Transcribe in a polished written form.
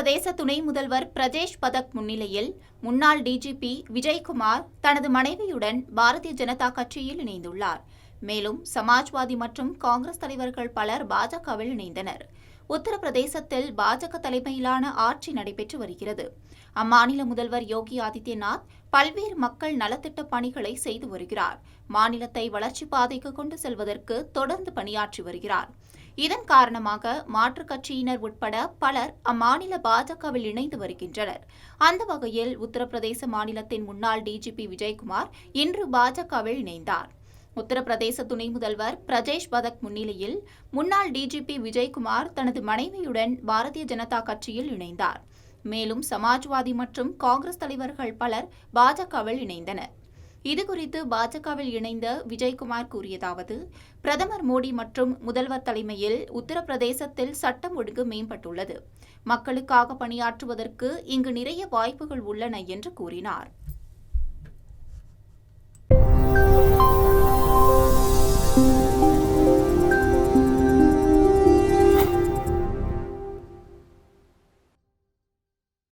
உத்தரப்பிரதேச துணை முதல்வர் பிரஜேஷ் பதக் முன்னிலையில் முன்னாள் டிஜிபி விஜய்குமார் தனது மனைவியுடன் பாரதிய ஜனதா கட்சியில் இணைந்துள்ளார். மேலும் சமாஜ்வாதி மற்றும் காங்கிரஸ் தலைவர்கள் பலர் பாஜகவில் இணைந்தனர். உத்தரப்பிரதேசத்தில் பாஜக தலைமையிலான ஆட்சி நடைபெற்று வருகிறது. அம்மாநில முதல்வர் யோகி ஆதித்யநாத் பல்வேறு மக்கள் நலத்திட்ட பணிகளை செய்து வருகிறார். மாநிலத்தை வளர்ச்சிப் பாதைக்கு கொண்டு செல்வதற்கு தொடர்ந்து பணியாற்றி வருகிறார். இதன் காரணமாக மாற்றுக் கட்சியினர் உட்பட பலர் அம்மாநில பாஜகவில் இணைந்து வருகின்றனர். அந்த வகையில் உத்தரப்பிரதேச மாநிலத்தின் முன்னாள் டிஜிபி விஜய்குமார் இன்று பாஜகவில் இணைந்தார். உத்தரப்பிரதேச துணை முதல்வர் பிரஜேஷ் பதக் முன்னிலையில் முன்னாள் டிஜிபி விஜய்குமார் தனது மனைவியுடன் பாரதிய ஜனதா கட்சியில் இணைந்தார். மேலும் சமாஜ்வாதி மற்றும் காங்கிரஸ் தலைவர்கள் பலர் பாஜகவில் இணைந்தனர். இதுகுறித்து பாஜகவில் இணைந்த விஜய்குமார் கூறியதாவது: பிரதமர் மோடி மற்றும் முதல்வர் தலைமையில் உத்தரப்பிரதேசத்தில் சட்டம் ஒழுங்கு மேம்பட்டுள்ளது. மக்களுக்காக பணியாற்றுவதற்கு இங்கு நிறைய வாய்ப்புகள் உள்ளன என்று கூறினார்.